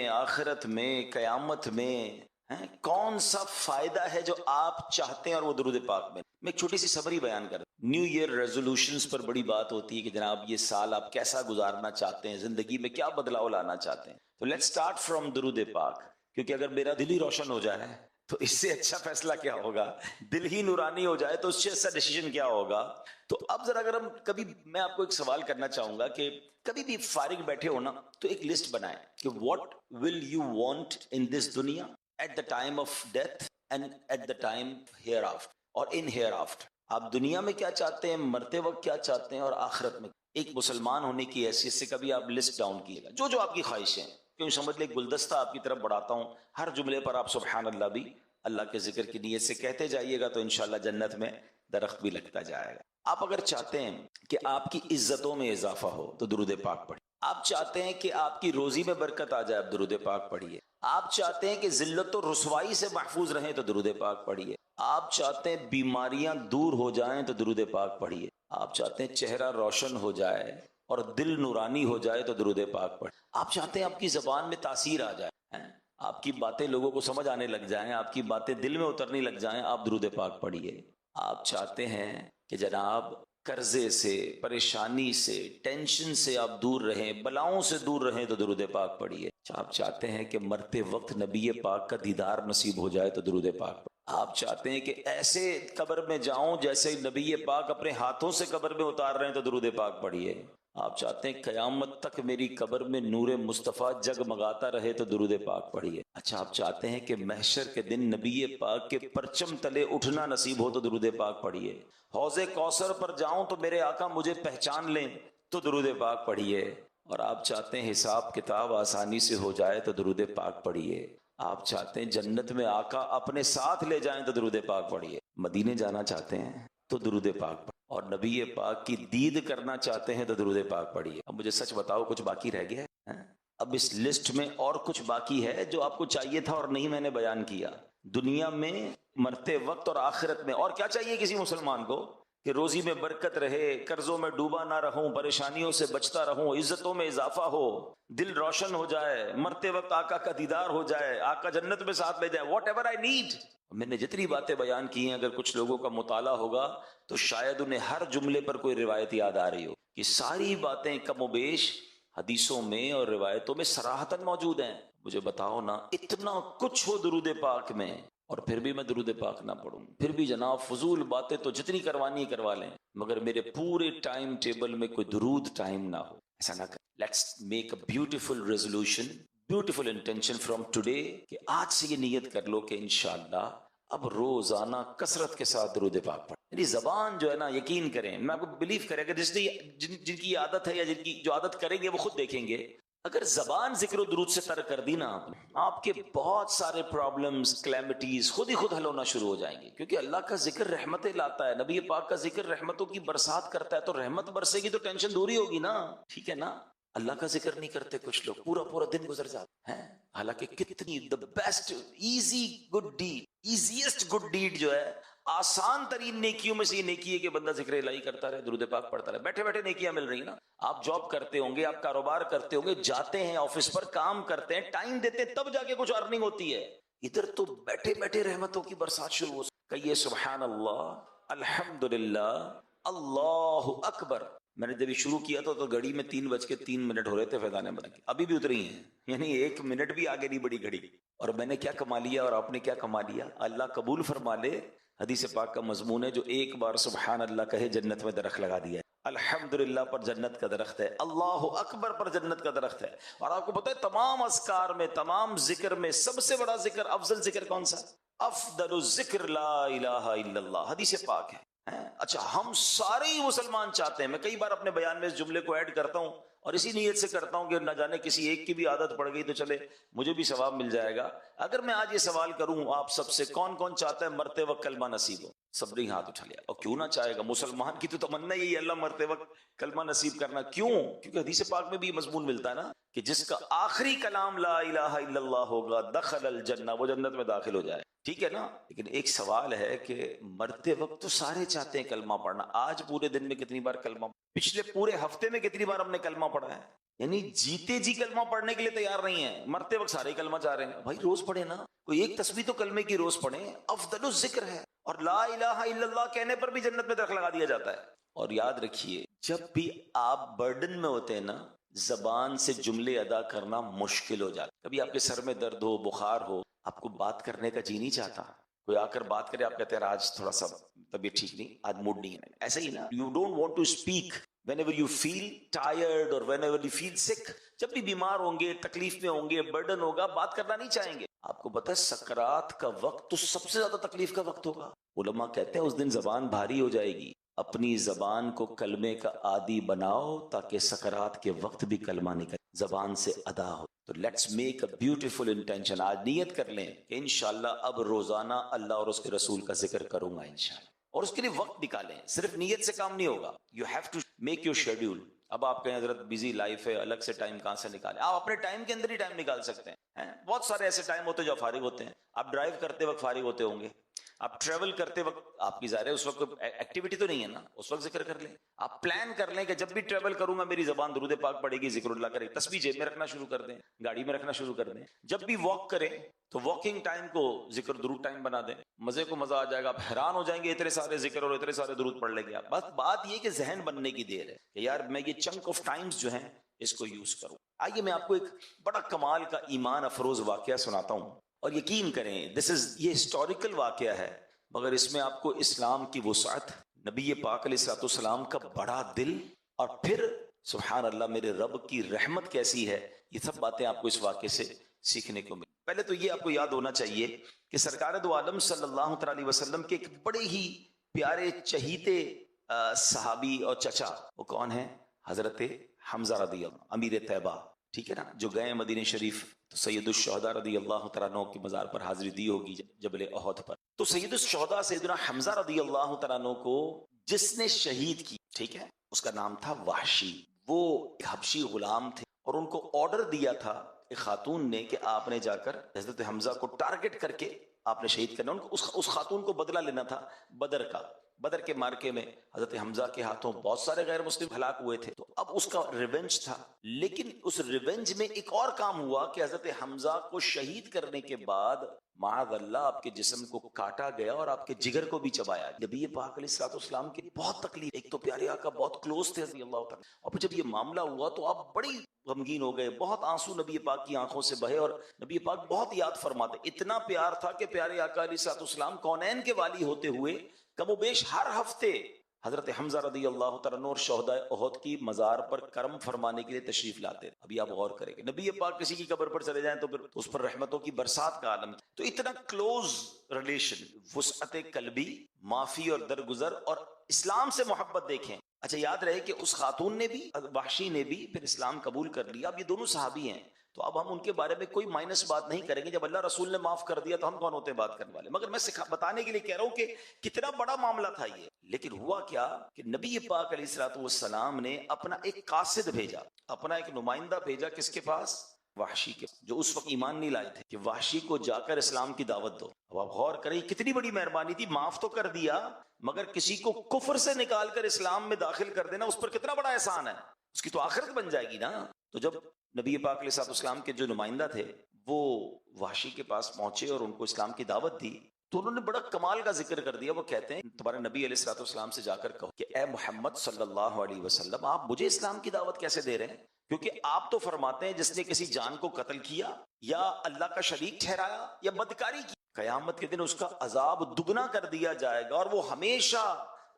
آخرت میں، قیامت میں کون سا فائدہ ہے جو آپ چاہتے ہیں اور وہ درود پاک میں؟ میں ایک چھوٹی سی سمری بیان کر رہا ہوں۔ نیو ایئر ریزولوشنز پر بڑی بات ہوتی ہے کہ جناب یہ سال آپ کیسا گزارنا چاہتے ہیں، زندگی میں کیا بدلاؤ لانا چاہتے ہیں۔ تو لیٹس سٹارٹ فرام درود پاک، کیونکہ اگر میرا دل ہی روشن ہو جائے تو اس سے اچھا فیصلہ کیا ہوگا؟ دل ہی نورانی ہو جائے تو اس سے اچھا ڈیسیژن کیا ہوگا؟ تو اب ذرا اگر ہم کبھی، میں آپ کو ایک سوال کرنا چاہوں گا کہ کبھی بھی فارغ بیٹھے ہو نا تو ایک لسٹ بنائیں کہ what will you want in this دنیا at the time of death and at the time hereafter, اور ان ہیئر آفٹر۔ آپ دنیا میں کیا چاہتے ہیں، مرتے وقت کیا چاہتے ہیں، اور آخرت میں۔ ایک مسلمان ہونے کی حیثیت سے کبھی آپ لسٹ ڈاؤن کیے گا جو جو آپ کی خواہشیں ہیں، کیوں سمجھ لیں گلدستہ آپ کی طرف بڑھاتا ہوں، ہر جملے پر آپ سبحان اللہ بھی اللہ کے ذکر کی نیت سے کہتے جائیے گا تو انشاءاللہ جنت میں درخت بھی لگتا جائے گا۔ آپ اگر چاہتے ہیں کہ آپ کی عزتوں میں اضافہ ہو تو درود پاک پڑھیے۔ آپ چاہتے ہیں کہ آپ کی روزی میں برکت آ جائے، آپ درود پاک پڑھیے۔ آپ چاہتے ہیں کہ ذلت و رسوائی سے محفوظ رہیں تو درود پاک پڑھیے۔ آپ چاہتے ہیں بیماریاں دور ہو جائیں تو درود پاک پڑھیے۔ آپ چاہتے ہیں چہرہ روشن ہو جائے اور دل نورانی ہو جائے تو درود پاک پڑھیے۔ آپ چاہتے ہیں آپ کی زبان میں تاثیر آ جائے، آپ کی باتیں لوگوں کو سمجھ آنے لگ جائیں، آپ کی باتیں دل میں اترنے لگ جائیں، آپ درود پاک پڑھیے۔ آپ چاہتے ہیں کہ جناب قرضے سے، پریشانی سے، ٹینشن سے آپ دور رہیں، بلاؤں سے دور رہیں تو درود پاک پڑھیے۔ آپ چاہتے ہیں کہ مرتے وقت نبی پاک کا دیدار نصیب ہو جائے تو درود پاک پڑھیے۔ آپ چاہتے ہیں کہ ایسے قبر میں جاؤں جیسے نبی پاک اپنے ہاتھوں سے قبر میں اتار رہے ہیں تو درود پاک پڑھیے۔ آپ چاہتے ہیں قیامت تک میری قبر میں نور مصطفیٰ جگمگاتا رہے تو درود پاک پڑھیے۔ اچھا، آپ چاہتے ہیں کہ محشر کے دن نبی پاک کے پرچم تلے اٹھنا نصیب ہو تو درود پاک پڑھیے۔ حوض کوثر پر جاؤں تو میرے آقا مجھے پہچان لیں تو درود پاک پڑھیے۔ اور آپ چاہتے ہیں حساب کتاب آسانی سے ہو جائے تو درود پاک پڑھیے۔ آپ چاہتے ہیں جنت میں آقا اپنے ساتھ لے جائیں تو درود پاک پڑھیے۔ مدینے جانا چاہتے ہیں تو درود پاک پڑھیے، اور نبی پاک کی دید کرنا چاہتے ہیں تو درود پاک پڑھیے۔ اب مجھے سچ بتاؤ کچھ باقی رہ گیا ہے؟ اب اس لسٹ میں اور کچھ باقی ہے جو آپ کو چاہیے تھا اور نہیں میں نے بیان کیا۔ دنیا میں، مرتے وقت اور آخرت میں اور کیا چاہیے کسی مسلمان کو؟ کہ روزی میں برکت رہے، قرضوں میں ڈوبا نہ رہوں، پریشانیوں سے بچتا رہوں، عزتوں میں اضافہ ہو، دل روشن ہو جائے، مرتے وقت آقا کا دیدار ہو جائے، آقا جنت میں ساتھ لے جائے، واٹ ایور آئی نیڈ۔ میں نے جتنی باتیں بیان کی ہیں اگر کچھ لوگوں کا مطالعہ ہوگا تو شاید انہیں ہر جملے پر کوئی روایت یاد آ رہی ہو کہ ساری باتیں کم و بیش حدیثوں میں اور روایتوں میں صراحتاً موجود ہیں۔ مجھے بتاؤ نا، اتنا کچھ ہو درود پاک میں اور پھر بھی میں درود پاک نہ پڑھوں، پھر بھی جناب فضول باتیں تو جتنی کروانی کروا لیں، مگر میرے پورے ٹائم ٹیبل میں کوئی درود ٹائم نہ ہو، ایسا نہ کریں۔ Let's make a beautiful resolution, beautiful intention from today, کہ آج سے یہ نیت کر لو کہ انشاءاللہ اب روزانہ کثرت کے ساتھ درود پاک پڑھیں۔ میری زبان جو ہے نا، یقین کریں، میں آپ کو بلیو کریں کہ جن کی عادت ہے یا جن کی جو عادت کریں گے وہ خود دیکھیں گے، اگر زبان ذکر و درود سے ترک کر دی نا آپ کے بہت سارے پرابلمز، کلیمٹیز خود ہی خود حل ہونا شروع ہو جائیں گے، کیونکہ اللہ کا ذکر رحمتیں لاتا ہے، نبی پاک کا ذکر رحمتوں کی برسات کرتا ہے، تو رحمت برسے گی تو ٹینشن دوری ہوگی نا، ٹھیک ہے نا؟ اللہ کا ذکر نہیں کرتے کچھ لوگ، پورا پورا دن گزر جاتا ہے، حالانکہ کتنی the best easy good deed, easiest good deed جو ہے، آسان ترین نیکیوں میں سے یہ نیکی ہے کہ بندہ ذکر الہی کرتا رہے، درود پاک پڑھتا رہے۔ بیٹھے بیٹھے نیکیاں مل رہی نا، آپ جاب کرتے ہوں گے، آپ کاروبار کرتے ہوں گے، جاتے ہیں آفس پر، کام کرتے ہیں، ٹائم دیتے ہیں، تب جا کے کچھ ارننگ ہوتی ہے۔ ادھر تو بیٹھے بیٹھے رحمتوں کی برسات شروع ہو، کہیے سبحان اللہ، الحمدللہ، اللہ اکبر۔ میں نے جب شروع کیا تھا تو گھڑی میں 3:03 ہو رہے تھے فیضان احمد کی، ابھی بھی اتری ہیں، یعنی 1 منٹ بھی آگے نہیں بڑھی گھڑی۔ اور میں نے کیا کما لیا اور آپ نے کیا کما لیا؟ اللہ قبول فرما لے۔ حدیث پاک کا مضمون ہے جو ایک بار سبحان اللہ کہے جنت میں درخت لگا دیا ہے۔ الحمدللہ پر جنت کا درخت ہے، اللہ اکبر پر جنت کا درخت ہے۔ اور آپ کو پتہ ہے تمام اذکار میں، تمام ذکر میں سب سے بڑا ذکر، افضل ذکر کون سا؟ افضل الذکر لا الہ الا اللہ، حدیث پاک ہے۔ اچھا، ہم سارے ہی مسلمان چاہتے ہیں، میں کئی بار اپنے بیان میں اس جملے کو ایڈ کرتا ہوں اور اسی نیت سے کرتا ہوں کہ نہ جانے کسی ایک کی بھی عادت پڑ گئی تو چلے مجھے بھی ثواب مل جائے گا۔ اگر میں آج یہ سوال کروں آپ سب سے، کون کون چاہتا ہے مرتے وقت کلمہ نصیب ہو؟ سب نے ہاتھ اٹھا لیا۔ اور کیوں نہ چاہے گا، مسلمان کی تو تمنا یہی ہے اللہ مرتے وقت کلمہ نصیب کرنا۔ کیوں؟ کیونکہ حدیث پاک میں بھی مضمون ملتا ہے نا کہ جس کا آخری کلام لا الہ الا اللہ ہوگا دخل الجنہ، وہ جنت میں داخل ہو جائے، ٹھیک ہے نا؟ لیکن ایک سوال ہے کہ مرتے وقت تو سارے چاہتے ہیں کلمہ پڑھنا، آج پورے دن میں کتنی بار کلمہ، پچھلے پورے ہفتے میں کتنی بار ہم نے کلمہ پڑھا ہے؟ یعنی جیتے جی کلمہ پڑھنے کے لیے تیار نہیں ہے، مرتے وقت سارے کلمہ چاہ رہے ہیں. بھائی روز پڑھے نا، کوئی ایک تسبیح تو کلمے کی روز پڑھیں، افضل الذکر ہے. اور لا الہ الا اللہ کہنے پر بھی جنت میں درخت لگا دیا جاتا ہے. اور یاد رکھیے جب بھی آپ برڈن میں ہوتے ہیں نا، زبان سے جملے ادا کرنا مشکل ہو جاتا. کبھی آپ کے سر میں درد ہو، بخار ہو، آپ کو بات کرنے کا جی نہیں چاہتا، کوئی آ کر بات کرے، آپ کہتے ہیں آج تھوڑا سا طبیعت ٹھیک نہیں، آج موڈ نہیں ہے. ایسا ہی نا، you don't want to speak whenever you feel tired or whenever you feel sick. جب بھی بیمار ہوں گے، تکلیف میں ہوں گے، برڈن ہوگا، بات کرنا نہیں چاہیں گے. آپ کو پتہ ہے سکرات کا وقت تو سب سے زیادہ تکلیف کا وقت ہوگا. علماء کہتے ہیں اس دن زبان بھاری ہو جائے گی. اپنی زبان کو کلمے کا عادی بناؤ تاکہ سکرات کے وقت بھی کلمہ نکلے، زبان سے ادا ہو. تو let's make a beautiful intention. آج نیت کر لیں کہ انشاءاللہ اب روزانہ اللہ اور اس کے رسول کا ذکر کروں گا انشاءاللہ. اور اس کے لیے وقت نکالیں. صرف نیت سے کام نہیں ہوگا. You have to make your schedule. اب آپ کہیں حضرت بزی لائف ہے، الگ سے ٹائم کہاں سے نکالیں؟ آپ اپنے ٹائم کے اندر ہی ٹائم نکال سکتے ہیں. بہت سارے ایسے ٹائم ہوتے ہیں جو فارغ ہوتے ہیں. آپ ڈرائیو کرتے وقت فارغ ہوتے ہوں گے، آپ ٹریول کرتے وقت، آپ کی ظاہر ہے اس وقت ایکٹیویٹی تو نہیں ہے نا، اس وقت ذکر کر لیں. آپ پلان کر لیں کہ جب بھی ٹریول کروں گا میری زبان درود پاک پڑے گی، ذکر اللہ کرے. تسبیح جیب میں رکھنا شروع کر دیں، گاڑی میں رکھنا شروع کر دیں. جب بھی واک کریں تو واکنگ ٹائم کو ذکر درود ٹائم بنا دیں. مزے کو مزہ آ جائے گا. آپ حیران ہو جائیں گے اتنے سارے ذکر اور اتنے سارے درود پڑھ لیں گے آپ. بس بات یہ کہ ذہن بننے کی دیر ہے کہ یار میں یہ چنک آف ٹائمز جو ہیں اس کو یوز کروں. آئیے میں آپ کو ایک بڑا کمال کا ایمان افروز واقعہ سناتا ہوں، اور یقین کریں یہ ہسٹوریکل واقعہ ہے، مگر اس میں آپ کو اسلام کی وسعت، نبی پاک علیہ الصلوۃ والسلام کا بڑا دل، اور پھر سبحان اللہ میرے رب کی رحمت کیسی ہے، یہ سب باتیں آپ کو اس واقعے سے سیکھنے کو ملی. پہلے تو یہ آپ کو یاد ہونا چاہیے کہ سرکار دو عالم صلی اللہ علیہ وسلم کے ایک بڑے ہی پیارے چہیتے صحابی اور چچا، وہ کون ہیں؟ حضرت حمزہ رضی اللہ، امیر طیبہ، ٹھیک ہے نا، جو گئے مدینہ شریف تو سید الشہداء رضی اللہ تعالیٰ عنہ کی مزار پر حاضری دی ہوگی جبل احد پر. تو سید الشہداء سیدنا حمزہ رضی اللہ تعالیٰ عنہ کو جس نے شہید کی، ٹھیک ہے، اس کا نام تھا وحشی. وہ ایک حبشی غلام تھے اور ان کو آرڈر دیا تھا ایک خاتون نے کہ آپ نے جا کر حضرت حمزہ کو ٹارگٹ کر کے آپ نے شہید کرنا. ان کو اس خاتون کو بدلہ لینا تھا بدر کا. بدر کے مارکے میں حضرت حمزہ کے ہاتھوں بہت سارے غیر مسلم ہلاک ہوئے تھے، تو اب اس کا ریونج تھا. لیکن اس ریونج میں ایک اور کام ہوا کہ حضرت حمزہ کو شہید کرنے کے بعد معاذ اللہ آپ کے جسم کو کاٹا گیا اور آپ کے جگر کو بھی چبایا. نبی پاک علیہ الصلوۃ والسلام کے بہت تکلیف، ایک تو پیارے آقا بہت کلوز تھے رضی اللہ تعالیٰ، اور پھر جب یہ معاملہ ہوا تو آپ بڑی غمگین ہو گئے، بہت آنسو نبی پاک کی آنکھوں سے بہے، اور نبی پاک بہت یاد فرماتے. اتنا پیار تھا کہ پیارے آقا علیہ الصلوۃ والسلام کونین کے والی ہوتے ہوئے کم و بیش ہر ہفتے حضرت حمزہ رضی اللہ تعالیٰ عنہ اور شہداء احد کی مزار پر کرم فرمانے کے لیے تشریف لاتے. ابھی آپ غور کریں گے نبی پاک کسی کی قبر پر چلے جائیں تو پھر اس پر رحمتوں کی برسات کا عالم. تو اتنا کلوز ریلیشن، وسعت قلبی، معافی اور درگزر اور اسلام سے محبت دیکھیں. اچھا یاد رہے کہ اس خاتون نے بھی، وحشی نے بھی پھر اسلام قبول کر لیا. اب یہ دونوں صحابی ہیں تو اب ہم ان کے بارے میں کوئی مائنس بات نہیں کریں گے. جب اللہ رسول نے معاف کر دیا تو ہم کون ہوتے ہیں بات کرنے والے؟ مگر میں بتانے کے لیے کہہ رہا ہوں کہ کتنا بڑا معاملہ تھا یہ. لیکن ہوا کیا کہ نبی پاک علیہ الصلوۃ والسلام نے اپنا ایک قاصد بھیجا، اپنا ایک نمائندہ بھیجا. کس کے پاس؟ وحشی کے، جو اس وقت ایمان نہیں لائے تھے، کہ وحشی کو جا کر اسلام کی دعوت دو. اب آپ غور کریں کتنی بڑی مہربانی تھی. معاف تو کر دیا مگر کسی کو کفر سے نکال کر اسلام میں داخل کر دینا، اس پر کتنا بڑا احسان ہے. اس کی تو آخرت بن جائے گی نا. تو جب نبی پاک علیہ السلام کے جو نمائندہ تھے وہ وحشی کے پاس پہنچے اور ان کو اسلام کی دعوت دی تو انہوں نے بڑا کمال کا ذکر کر دیا. وہ کہتے ہیں تمہارے نبی علیہ الصلوۃ والسلام سے جا کر کہو کہ اے محمد صلی اللہ علیہ وسلم، آپ مجھے اسلام کی دعوت کیسے دے رہے ہیں؟ کیونکہ آپ تو فرماتے ہیں جس نے کسی جان کو قتل کیا یا اللہ کا شریک ٹھہرایا یا بدکاری کی، قیامت کے دن اس کا عذاب دگنا کر دیا جائے گا اور وہ ہمیشہ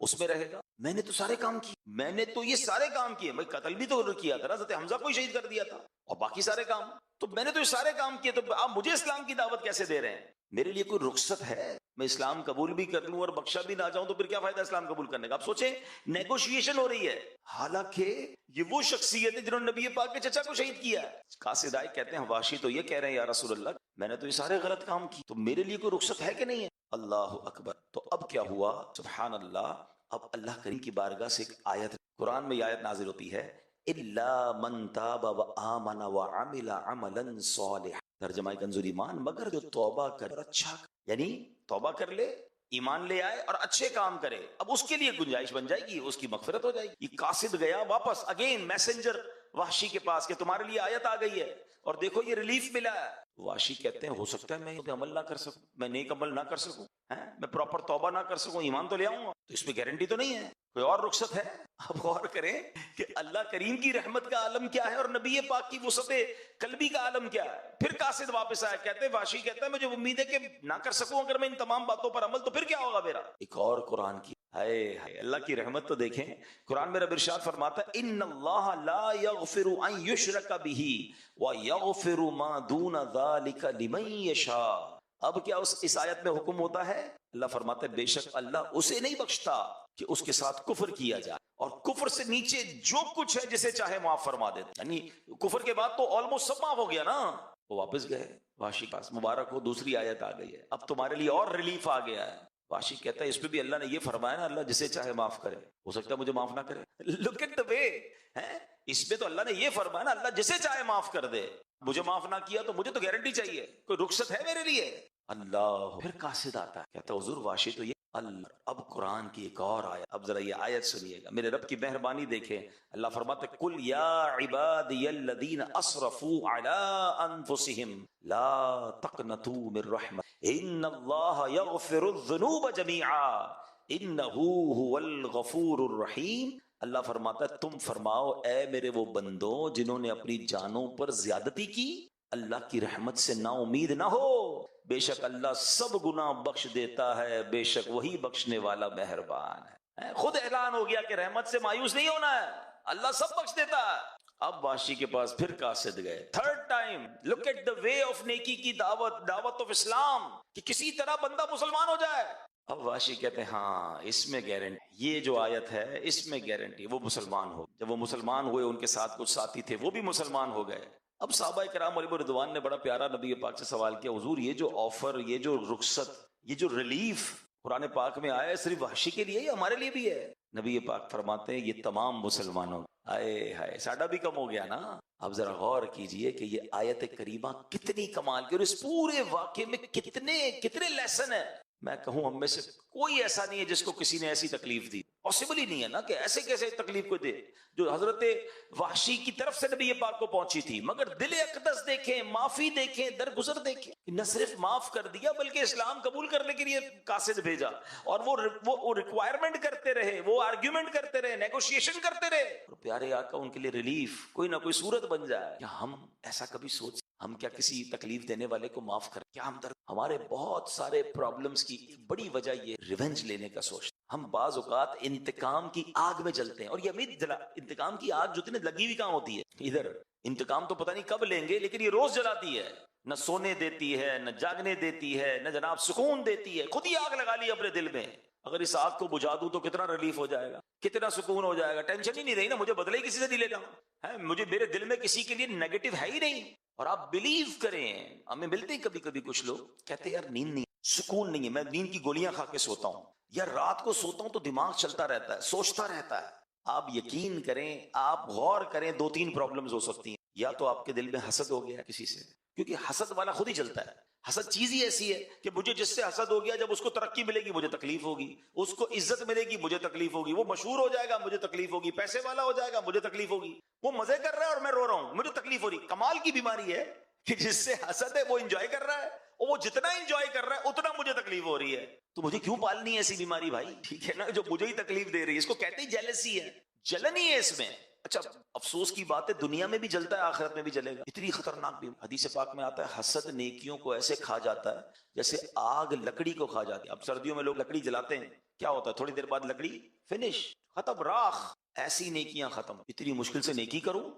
اس میں رہے گا. میں نے تو سارے کام کیے، میں نے تو یہ سارے کام کیے، میں قتل بھی تو کیا تھا، حضرت حمزہ کو ہی شہید کر دیا تھا، اور باقی سارے کام تو میں نے تو یہ سارے کام کیے، تو آپ مجھے اسلام کی دعوت کیسے دے رہے ہیں؟ میرے لیے کوئی رخصت ہے؟ میں اسلام قبول بھی کر لوں اور بخشا بھی نہ جاؤں تو پھر کیا فائدہ اسلام قبول کرنے کا؟ آپ سوچیں نیگوشیشن ہو رہی ہے، حالانکہ یہ وہ شخصیت ہے جنہوں نے نبی پاک کے چچا کو شہید کیا ہے. قاصد آئے کہتے ہیں واشی تو یہ کہہ رہے ہیں یا رسول اللہ میں نے تو یہ سارے غلط کام کی، تو میرے لیے کوئی رخصت ہے کہ نہیں ہے؟ اللہ اکبر. تو اب کیا ہوا؟ سبحان اللہ. اب اللہ کریم کی بارگاہ سے ایک آیت، قرآن میں یہ آیت نازل ہوتی ہے الا من تاب وآمن وعمل عملا صالحا. ترجمہ کنز ایمان، مگر جو توبہ کرے اور اچھا، یعنی توبہ کر لے، ایمان لے آئے اور اچھے کام کرے، اب اس کے لیے گنجائش بن جائے گی، اس کی مغفرت ہو جائے گی. یہ قاصد گیا واپس، اگین میسنجر وحشی کے پاس کہ تمہارے لیے آیت آ گئی ہے اور دیکھو یہ ریلیف ملا ہے. وحشی کہتے ہیں ہو سکتا ہے میں یہ عمل نہ کر سکوں, میں نیک عمل نہ کر سکوں, میں پراپر توبہ نہ کر سکوں, ایمان تو لے آؤں گا, تو اس میں گارنٹی تو نہیں ہے, کوئی اور رخصت ہے. اب غور کریں کہ اللہ کریم کی رحمت کا عالم کیا ہے اور نبی پاک کی وسعت قلبی کا عالم کیا ہے. پھر قاصد واپس آیا, کہتے ہیں وحشی کہتا ہے مجھے امید ہے کہ نہ کر سکوں اگر میں ان تمام باتوں پر عمل, تو پھر کیا ہوگا میرا. ایک اور قرآن کی ہائے ہائے اللہ کی رحمت تو دیکھیں. قرآن میں رب ارشاد فرماتا ہے ان اللہ لا یغفر ان یشرک بہ ویغفر ما دون ذلک لمن یشاء. اب کیا اس آیت میں حکم ہوتا ہے, اللہ فرماتا ہے بے شک اللہ اسے نہیں بخشتا کہ اس کے ساتھ کفر کیا جائے, اور کفر سے نیچے جو کچھ ہے جسے چاہے معاف فرما دیتا. یعنی کفر کے بعد تو آلموسٹ سب معاف ہو گیا نا. وہ واپس گئے وحشی کے پاس, مبارک ہو دوسری آیت آ گئی ہے, اب تمہارے لیے اور ریلیف آ گیا ہے. وحشی کہتا ہے اس پہ بھی اللہ نے یہ فرمایا نا اللہ جسے چاہے معاف کرے, ہو سکتا ہے مجھے معاف نہ کرے. لک ایٹ دی وے, اس پہ تو اللہ نے یہ فرمایا نا اللہ جسے چاہے معاف کر دے, مجھے معاف نہ کیا تو مجھے تو گارنٹی چاہیے, کوئی رخصت ہے میرے لیے. اللہ پھر قاصد آتا ہے کہتا ہے حضور وحشی تو یہ اللہ. اب قرآن کی ایک اور آیت, اب ذرا یہ آیت سنیے گا, میرے رب کی مہربانی دیکھیں. اللہ فرماتا ہے قل یا عبادی الذین اسرفوا علی انفسہم لا تقنطوا من رحمت ان اللہ یغفر الذنوب جمیعا انہ هو الغفور الرحیم. اللہ فرماتا ہے تم فرماؤ اے میرے وہ بندوں جنہوں نے اپنی جانوں پر زیادتی کی, اللہ کی رحمت سے نا امید نہ ہو, بے شک اللہ سب گناہ بخش دیتا ہے, بے شک وہی بخشنے والا مہربان ہے. خود اعلان ہو گیا کہ رحمت سے مایوس نہیں ہونا ہے, اللہ سب بخش دیتا ہے. اب وحشی کے پاس پھر قاصد گئے third time. Look at the way of نیکی کی دعوت, دعوت آف اسلام, کہ کسی طرح بندہ مسلمان ہو جائے. اب وحشی کہتے ہیں ہاں اس میں گارنٹی, یہ جو آیت ہے اس میں گارنٹی, وہ مسلمان ہو. جب وہ مسلمان ہوئے ان کے ساتھ کچھ ساتھی تھے وہ بھی مسلمان ہو گئے. اب صحابہ کرام علیہ رضوان نے بڑا پیارا نبی پاک سے سوال کیا, حضور یہ جو آفر, یہ جو رخصت, یہ جو ریلیف قرآن پاک میں آیا ہے صرف وحشی کے لیے یا ہمارے لیے بھی ہے؟ نبی پاک فرماتے ہیں یہ تمام مسلمانوں. آئے ہائے ساڈا بھی کم ہو گیا نا. اب ذرا غور کیجئے کہ یہ آیت کریمہ کتنی کمال کی, اور اس پورے واقعے میں کتنے لیسن ہیں. میں کہوں ہم میں سے کوئی ایسا نہیں ہے جس کو کسی نے ایسی تکلیف دی, پاسبل ہی نہیں ہے نا کہ ایسے کیسے تکلیف کو دے جو حضرت وحشی کی طرف سے نبی پاک کو پہنچی تھی. مگر دل اقدس دیکھیں, معافی دیکھیں, درگزر دیکھیں, نہ صرف معاف کر دیا بلکہ اسلام قبول کرنے کے لیے قاصد بھیجا, اور وہ ریکوائرمنٹ کرتے رہے, وہ آرگیومنٹ کرتے رہے, نیگوشیشن کرتے رہے, اور پیارے آقا ان کے لیے ریلیف کوئی نہ کوئی صورت بن جائے. کیا ہم ایسا کبھی سوچ, ہم کیا کسی تکلیف دینے والے کو معاف کریں؟ کیا ہم ہمارے بہت سارے پرابلمز کی ایک بڑی وجہ یہ ریونج لینے کا سوچتے. ہم بعض اوقات انتقام کی آگ میں جلتے ہیں, اور یہ امید انتقام کی آگ جو اتنے لگی ہوئی کہاں ہوتی ہے, ادھر انتقام تو پتہ نہیں کب لیں گے, لیکن یہ روز جلاتی ہے, نہ سونے دیتی ہے, نہ جاگنے دیتی ہے, نہ جناب سکون دیتی ہے. خود ہی آگ لگا لی اپنے دل میں. اگر اس آگ کو بجھا دوں تو کتنا ریلیف ہو جائے گا, کتنا سکون ہو جائے گا. ٹینشن ہی نہیں رہی نا, مجھے بدلے ہی کسی سے نہیں لینا ہے, مجھے میرے دل میں کسی کے لیے نیگیٹو ہے ہی نہیں. اور آپ بلیو کریں, ہمیں ملتے ہیں کبھی کبھی کچھ لوگ کہتے ہیں یار نیند نہیں, سکون نہیں ہے, میں نیند کی گولیاں کھا کے سوتا ہوں, یا رات کو سوتا ہوں تو دماغ چلتا رہتا ہے, سوچتا رہتا ہے. آپ یقین کریں, آپ غور کریں, 2-3 پرابلمز ہو سکتی ہیں. یا تو آپ کے دل میں حسد ہو گیا کسی سے, کیونکہ حسد والا خود ہی چلتا ہے. حسد چیز ہی ایسی ہے کہ مجھے جس سے حسد ہو گیا, جب اس کو ترقی ملے گی مجھے تکلیف ہوگی, اس کو عزت ملے گی مجھے تکلیف ہوگی, وہ مشہور ہو جائے گا مجھے تکلیف ہوگی, پیسے والا ہو جائے گا مجھے تکلیف ہوگی, وہ مزے کر رہا ہے اور میں رو رہا ہوں مجھے تکلیف ہو رہی. کمال کی بیماری ہے کہ جس سے حسد ہے وہ انجوائے کر رہا ہے, اور وہ جتنا انجوائے کر رہا ہے اتنا مجھے تکلیف ہو رہی ہے. تو مجھے کیوں پالنی ہے ایسی بیماری بھائی, ٹھیک ہے نا, جو مجھے ہی تکلیف دے رہی ہے. اس کو کہتے ہی جیلسی ہے, جلن ہی ہے اس میں. اچھا افسوس کی بات ہے دنیا میں بھی جلتا ہے, آخرت میں بھی جلے گا. اتنی خطرناک بھی. حدیث پاک میں آتا ہے حسد نیکیوں کو ایسے کھا جاتا ہے جیسے آگ لکڑی کو کھا جاتی ہے. اب سردیوں میں لوگ لکڑی جلاتے ہیں, کیا ہوتا ہے تھوڑی دیر بعد لکڑی فنش, ختم, راخ. ایسی نیکیاں ختم. اتنی مشکل سے نیکی کروں,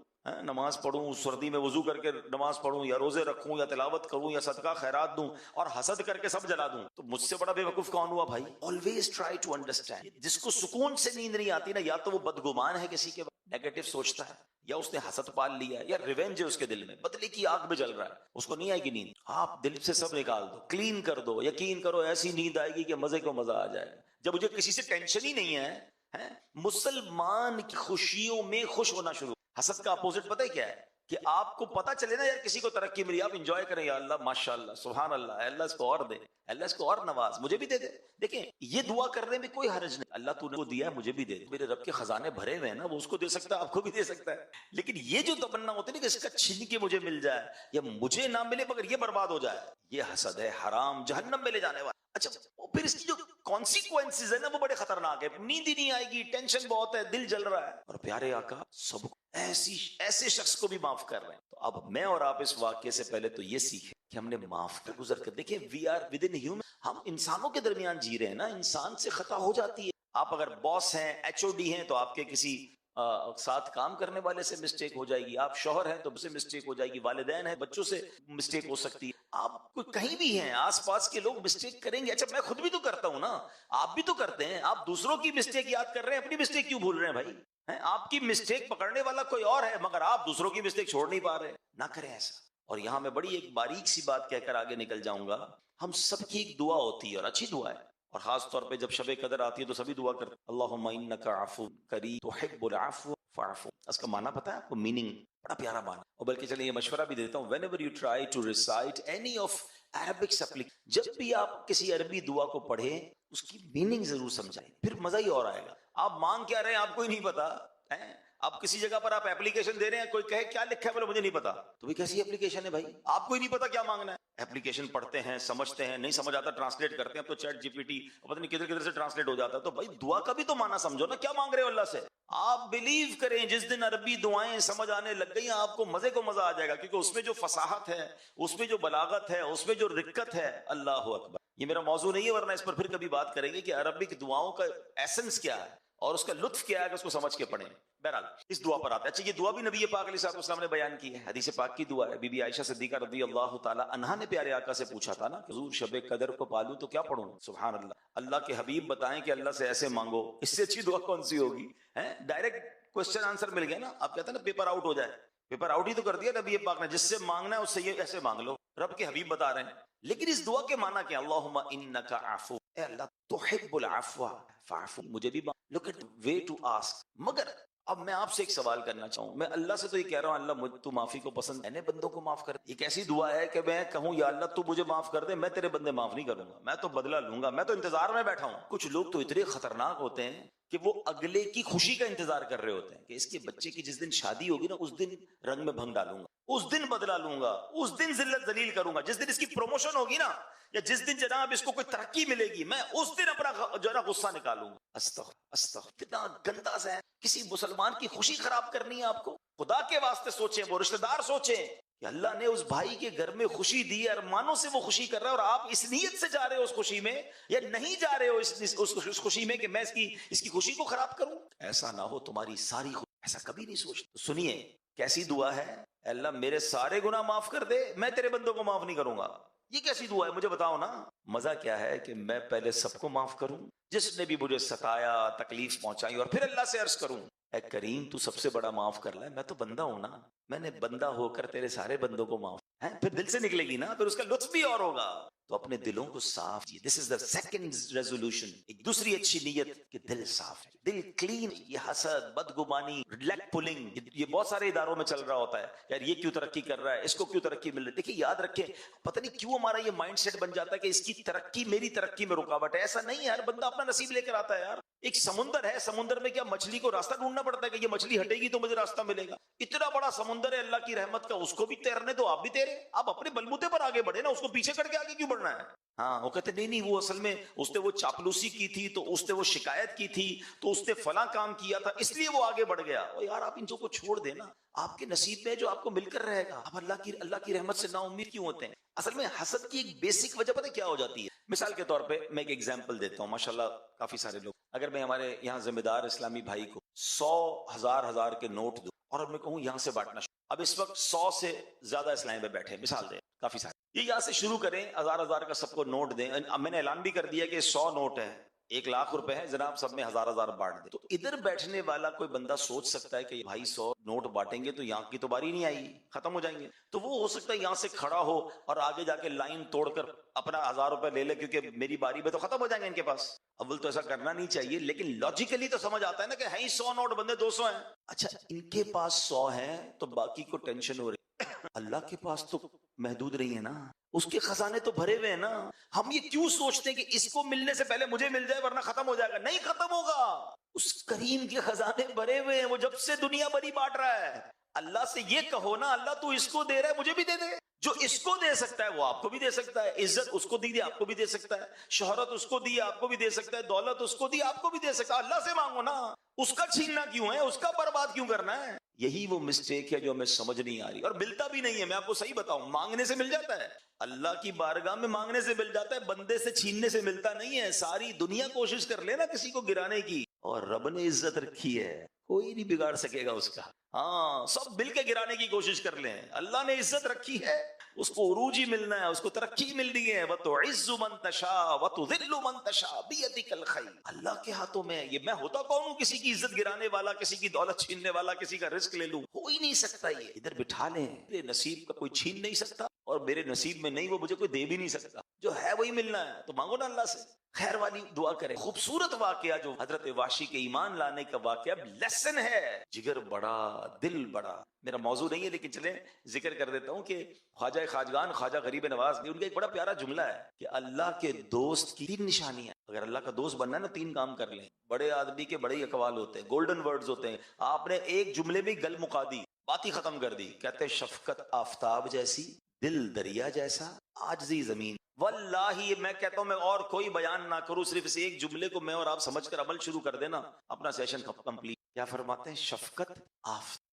نماز پڑھوں, سردی میں وضو کر کے نماز پڑھوں, یا روزے رکھوں, یا تلاوت کروں, یا صدقہ خیرات دوں, اور حسد کر کے سب جلا دوں, تو مجھ سے بڑا بے وقوف کون ہوا بھائی؟ Always try to understand. جس کو سکون سے نیند نہیں آتی نا, یا تو وہ بدگمان ہے کسی کے, نیگیٹو سوچتا ہے, یا اس نے حسد پال لیا ہے, یا ریونج ہے اس کے دل میں, بدلے کی آگ میں جل رہا ہے, اس کو نہیں آئے گی نیند. آپ دل سے سب نکال دو, کلین کر دو, یقین کرو ایسی نیند آئے گی کہ مزے کو مزہ آ جائے. جب مجھے کسی سے ٹینشن ہی نہیں ہے, مسلمان کی خوشیوں میں خوش ہونا شروع. حسد کا اپوزٹ پتہ ہے کیا ہے؟ کہ آپ کو پتا چلے نا یار کسی کو ترقی ملی, آپ انجوائے کریں, یا اللہ ماشاء اللہ سبحان اللہ, اللہ اس کو اور دے, اللہ اس کو اور نواز, مجھے بھی دے دے. دیکھیں یہ دعا کرنے میں کوئی حرج نہیں, اللہ تو نے کو دیا ہے مجھے بھی دے دے, میرے رب کے خزانے بھرے ہوئے ہیں نا, وہ اس کو دے سکتا ہے, آپ کو بھی دے سکتا ہے. لیکن یہ جو تمنا ہوتی ہے نا کہ اس کا چھین کے مجھے مل جائے یا مجھے نہ ملے مگر یہ برباد ہو جائے, یہ حسد ہے, حرام, جہنم میں لے جانے والا. اچھا پھر اس کی جو کانسیکوینسز ہے نا وہ بڑے خطرناک ہے, نیند ہی نہیں آئے گی, ٹینشن بہت ہے, دل جل رہا ہے. اور پیارے آقا سب ایسے شخص کو بھی معاف کر رہے ہیں. تو اب میں اور آپ اس واقعے سے پہلے تو یہ سیکھیں کہ ہم نے معاف کر گزر کر دیکھیں, we are within human, ہم انسانوں کے درمیان جی رہے ہیں نا, انسان سے خطا ہو جاتی ہے. آپ اگر باس ہیں, ایچ او ڈی ہیں, تو آپ کے کسی ساتھ کام کرنے والے سے مسٹیک ہو جائے گی, آپ شوہر ہیں تو سے مسٹیک ہو جائے گی, والدین ہیں بچوں سے مسٹیک ہو سکتی ہے, آپ کہیں بھی ہیں آس پاس کے لوگ مسٹیک کریں گے. اچھا میں خود بھی تو کرتا ہوں نا, آپ بھی تو کرتے ہیں, آپ دوسروں کی مسٹیک یاد کر رہے ہیں, اپنی مسٹیک کیوں بھول رہے ہیں بھائی؟ آپ کی مسٹیک پکڑنے والا کوئی اور ہے مگر آپ دوسروں کی مسٹیک چھوڑ نہیں پا رہے. نہ کریں ایسا. اور یہاں میں بڑی ایک باریک سی بات کہہ کر آگے نکل جاؤں گا. ہم سب کی ایک دعا ہوتی ہے اور اچھی دعا ہے, اور خاص طور پہ جب شب قدر آتی ہے تو سبھی دعا کرتے ہیں, اللہم انک عفو کریم تحب العفو فاعف. اس کا معنی پتہ ہے آپ کو, میننگ بڑا پیارا معنی. اور بلکہ چلیں یہ مشورہ بھی دیتا ہوں, whenever you try to recite any of Arabic supplication, جب بھی آپ کسی عربی دعا کو پڑھیں اس کی میننگ ضرور سمجھائیں, پھر مزہ ہی اور آئے گا. آپ مانگ کیا رہے ہیں آپ کو ہی نہیں پتا ہے, آپ کسی جگہ پر آپ ایپلیکیشن دے رہے ہیں, کوئی کہے کیا لکھا ہے, بولے مجھے نہیں پتا, تو بھی کیسی ایپلیکیشن ہے بھائی, آپ کو ہی نہیں پتا کیا مانگنا ہے. ایپلیکیشن پڑھتے ہیں, سمجھتے ہیں, نہیں سمجھ آتا ٹرانسلیٹ کرتے ہیں, اب تو چیٹ جی پی ٹی پتہ نہیں کدھر کدھر سے ٹرانسلیٹ ہو جاتا ہے. تو بھائی دعا کا بھی تو معنی سمجھو نا, کیا مانگ رہے ہو اللہ سے. آپ بلیو کریں جس دن عربی دعائیں سمجھ آنے لگ گئی آپ کو مزے کو مزہ آ جائے گا, کیونکہ اس میں جو فصاحت ہے, اس میں جو بلاغت ہے, اس میں جو رقت ہے, اللہ اکبر. یہ میرا موضوع نہیں ہے, ورنہ اس پر پھر کبھی بات کریں گے کہ عربک دعاؤں کا ایسنس کیا ہے اور اس کا لطف کیا ہے کہ اس کو سمجھ کے پڑھیں. بہرحال اس دعا پر آتے ہیں. اچھا یہ دعا بھی نبی پاک علیہ السلام نے بیان کی ہے, حدیث پاک کی دعا ہے. بی بی عائشہ صدیقہ رضی اللہ تعالی عنہا نے پیارے آقا سے پوچھا تھا نا کہ حضور شب قدر کو پالوں تو کیا پڑھوں. سبحان اللہ, اللہ کے حبیب بتائیں کہ اللہ سے ایسے مانگو, اس سے اچھی دعا کون سی ہوگی. ڈائریکٹ کوسچن آنسر مل گیا نا. آپ کہتے ہیں نا پیپر آؤٹ ہو جائے, پیپر آؤٹ ہی تو کر دیا نبی پاک نے, جس سے مانگنا ہے اس سے یہ ایسے مانگ لو, رب کے حبیب بتا رہے ہیں. لیکن اس دعا کے معنی کیا, اللہم انک عفو, اے اللہ تحب العفو فاعف, مجھے بھی look at way to ask. مگر اب میں آپ سے ایک سوال کرنا چاہوں, میں اللہ سے تو یہ کہہ رہا ہوں اللہ مجھ تو معافی کو پسند ہے, بندوں کو معاف کر. ایک ایسی دعا ہے کہ میں کہوں یا اللہ تو مجھے معاف کر دے, میں تیرے بندے معاف نہیں کروں گا, میں تو بدلہ لوں گا, میں تو انتظار میں بیٹھا ہوں. کچھ لوگ تو اتنے خطرناک ہوتے ہیں کہ وہ اگلے کی خوشی کا انتظار کر رہے ہوتے ہیں کہ اس کے بچے کی جس دن شادی ہوگی نا اس دن رنگ میں بھنگ ڈالوں گا, اس دن بدلہ لوں گا, اس دن ذلت ذلیل کروں گا, جس دن اس کی پروموشن ہوگی نا, یا جس دن جناب اس کو کوئی ترقی ملے گی, میں اس دن اپنا جو ہے نا غصہ نکالوں گا. استغفر, کتنا گندا سا ہے. کسی مسلمان کی خوشی خراب کرنی ہے آپ کو. خدا کے واسطے سوچیں, وہ رشتہ دار سوچیں کہ اللہ نے اس بھائی کے گھر میں خوشی دی, ارمانوں سے وہ خوشی کر رہا ہے, اور آپ اس نیت سے جا رہے ہو اس خوشی میں, یا نہیں جا رہے ہو اس خوشی میں کہ میں اس کی خوشی کو خراب کروں. ایسا نہ ہو تمہاری ساری خوشی, ایسا کبھی نہیں سوچتے. سنیے کیسی دعا ہے, اللہ میرے سارے گناہ معاف کر دے, میں تیرے بندوں کو معاف نہیں کروں گا. یہ کیسی دعا ہے مجھے بتاؤ نا. مزہ کیا ہے کہ میں پہلے سب کو معاف کروں جس نے بھی مجھے ستایا, تکلیف پہنچائی, اور پھر اللہ سے عرض کروں اے کریم تو سب سے بڑا معاف کر لے, میں تو بندہ ہوں نا, میں نے بندہ ہو کر تیرے سارے بندوں کو معاف ہے, پھر دل سے نکلے گی نا, پھر اس کا لطف بھی اور ہوگا. تو اپنے دلوں کو صاف کیجیے. دس از دا سیکنڈ ریزولوشن. ایک دوسری اچھی نیت کہ دل صاف ہے, دل کلین. یہ حسد, بدگمانی, لیگ پولنگ, یہ بہت سارے اداروں میں چل رہا ہوتا ہے, یار یہ کیوں ترقی کر رہا ہے, اس کو کیوں ترقی مل رہی ہے. دیکھیے یاد رکھیں, پتہ نہیں کیوں ہمارا یہ مائنڈ سیٹ بن جاتا ہے کہ اس کی ترقی میری ترقی میں رکاوٹ ہے. ایسا نہیں ہے, ہر بندہ اپنا نصیب لے کر آتا ہے. یار ایک سمندر ہے, سمندر میں کیا مچھلی کو راستہ ڈھونڈنا پڑتا ہے کہ یہ مچھلی ہٹے گی تو مجھے راستہ ملے گا. اتنا بڑا سمندر ہے اللہ کی رحمت کا, اس کو بھی تیرنے دو, آپ بھی تیرے, آپ اپنے بلبوتے پر آگے بڑھے نا, اس کو پیچھے کر کے آگے کیوں بڑھنا ہے. ہاں وہ کہتے نہیں وہ اصل میں اس نے وہ چاپلوسی کی تھی, تو اس نے وہ شکایت کی تھی, تو اس نے فلاں کام کیا تھا, اس لیے وہ آگے بڑھ گیا. او یار آپ ان کو چھوڑ دینا, آپ کے نصیب میں جو آپ کو مل کر رہے گا. آپ اللہ کی رحمت سے نا امید کیوں ہوتے ہیں. اصل میں حسد کی ایک بیسک وجہ پتہ کیا ہو جاتی ہے. مثال کے طور پہ میں ایک ایگزامپل دیتا ہوں, ماشاءاللہ کافی سارے لوگ, اگر میں ہمارے یہاں ذمہ دار اسلامی بھائی کو 100 ہزار کے نوٹ دوں اور میں کہوں یہاں سے بانٹنا, اب اس وقت 100 سے زیادہ اسلامی میں بیٹھے, مثال دیں کافی سارے, یہ یہاں سے شروع کریں, 1000 کا سب کو نوٹ دیں. اب میں نے اعلان بھی کر دیا کہ 100 نوٹ ہے, 1,00,000 ہے جناب، سب میں 1,000 بانٹ دے. تو ادھر بیٹھنے والا کوئی بندہ سوچ سکتا ہے کہ بھائی 100 نوٹ بانٹیں گے تو یہاں کی تو باری نہیں آئی گی، ختم ہو جائیں گے. تو وہ ہو سکتا ہے یہاں سے کھڑا ہو اور آگے جا کے لائن توڑ کر اپنا 1,000 لے لے، کیونکہ میری باری میں تو ختم ہو جائیں گے ان کے پاس. اول تو ایسا کرنا نہیں چاہیے، لیکن لاجیکلی تو سمجھ آتا ہے نا کہ ہیں 100 نوٹ بندے 200 ہیں. اچھا ان کے پاس 100 ہیں تو باقی کو ٹینشن ہو رہی. اللہ کے پاس تو محدود نہیں ہے نا، اس کے خزانے تو بھرے ہوئے ہیں نا. ہم یہ کیوں سوچتے ہیں کہ اس کو ملنے سے پہلے مجھے مل جائے ورنہ ختم ہو جائے گا؟ نہیں ختم ہوگا. اس کریم کے خزانے بھرے ہوئے ہیں، وہ جب سے دنیا بھری بانٹ رہا ہے. اللہ سے یہ کہو نا، اللہ تو اس کو دے رہا ہے مجھے بھی دے دے. جو اس کو دے سکتا ہے وہ آپ کو بھی دے سکتا ہے. عزت اس کو دی آپ کو بھی دے سکتا ہے، شہرت اس کو دی آپ کو بھی دے سکتا ہے، دولت اس کو دی آپ کو بھی دے سکتا ہے. اللہ سے مانگو نا، اس کا چھیننا کیوں ہے، اس کا برباد کیوں کرنا ہے؟ یہی وہ مسٹیک ہے جو ہمیں سمجھ نہیں آ رہی، اور ملتا بھی نہیں ہے. میں آپ کو صحیح بتاؤں، مانگنے سے مل جاتا ہے، اللہ کی بارگاہ میں مانگنے سے مل جاتا ہے، بندے سے چھیننے سے ملتا نہیں ہے. ساری دنیا کوشش کر لے نا کسی کو گرانے کی، اور رب نے عزت رکھی ہے، کوئی نہیں بگاڑ سکے گا اس کا. ہاں سب مل کے گرانے کی کوشش کر لیں، اللہ نے عزت رکھی ہے، اس کو عروج ہی ملنا ہے، اس کو ترقی ملنی ہے. وَتُعِزُّ مَن تَشَاءُ وَتُذِلُّ مَن تَشَاءُ بِيَدِكَ الْخَيْرُ. اللہ کے ہاتھوں میں ہے یہ. میں ہوتا کون ہوں کسی کی عزت گرانے والا، کسی کی دولت چھیننے والا، کسی کا رزق لے لوں؟ ہو ہی نہیں سکتا. یہ ادھر بٹھا لیں، میرے نصیب کا کوئی چھین نہیں سکتا، اور میرے نصیب میں نہیں وہ مجھے کوئی دے بھی نہیں سکتا. جو ہے وہی ملنا ہے، تو مانگو نا اللہ سے، خیر والی دعا کریں. خوبصورت واقعہ جو حضرت واشی کے ایمان لانے کا واقعہ لیسن ہے. جگر بڑا، دل بڑا. میرا موضوع نہیں ہے لیکن چلیں ذکر کر دیتا ہوں کہ خواجہ خواجگان خواجہ غریب نواز نے، ان کا ایک بڑا پیارا جملہ ہے کہ اللہ کے دوست کی 3 نشانیاں. اگر اللہ کا دوست بننا ہے نا 3 کام کر لیں. بڑے آدمی کے بڑے اقوال ہوتے ہیں، گولڈن ورڈز ہوتے ہیں. آپ نے ایک جملے میں گل مکا دی، بات ہی ختم کر دی. کہتے ہیں شفقت آفتاب جیسی، دل دریا جیسا، عاجزی زمین. واللہ یہ میں کہتا ہوں، میں اور کوئی بیان نہ کروں، صرف اس ایک جملے کو میں اور آپ سمجھ کر عمل شروع کر دینا، اپنا سیشن کمپلیٹ. کیا فرماتے ہیں؟ شفقت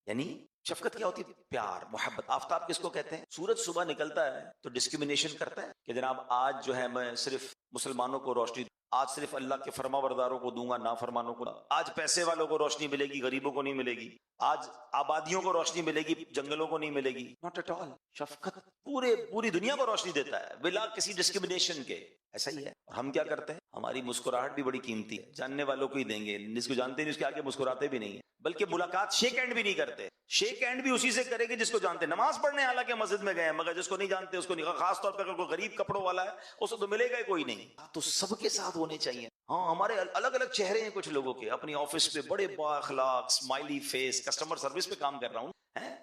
یعنی شفقت کیا ہوتی ہے؟ پیار، محبت. آفتاب کس کو کہتے ہیں؟ سورج صبح نکلتا ہے تو ڈسکریمنیشن کرتا ہے کہ جناب آج جو ہے میں صرف مسلمانوں کو روشنی، آج صرف اللہ کے فرما برداروں کو دوں گا، نافرمانوں کو. آج پیسے والوں کو روشنی ملے گی، غریبوں کو نہیں ملے گی. آج آبادیوں کو روشنی ملے گی، جنگلوں کو نہیں ملے گی. Not at all. شفقت پوری دنیا کو روشنی دیتا ہے بلا کسی ڈسکریمنیشن کے. ایسا ہی ہے. اور ہم کیا کرتے ہیں؟ ہماری مسکراہٹ بھی بڑی قیمتی ہے، جاننے والوں کو ہی دیں گے، جس کو جانتے نہیں اس کے آگے مسکراتے بھی نہیں ہیں، بلکہ ملاقات شیک ہینڈ بھی نہیں کرتے. شیک ہینڈ بھی اسی سے کرے گے جس کو جانتے. نماز پڑھنے حالانکہ مسجد میں گئے ہیں، مگر جس کو نہیں جانتے اس کو نہیں. خاص طور پہ اگر کوئی غریب کپڑوں والا ہے اسے تو ملے گا ہی کوئی نہیں. تو سب کے ساتھ ہونے چاہیے. ہاں ہمارے الگ الگ چہرے ہیں کچھ لوگوں کے. اپنی آفس پہ بڑے با اخلاق، اسمائلی فیس، کسٹمر سروس پہ کام کر رہا ہوں،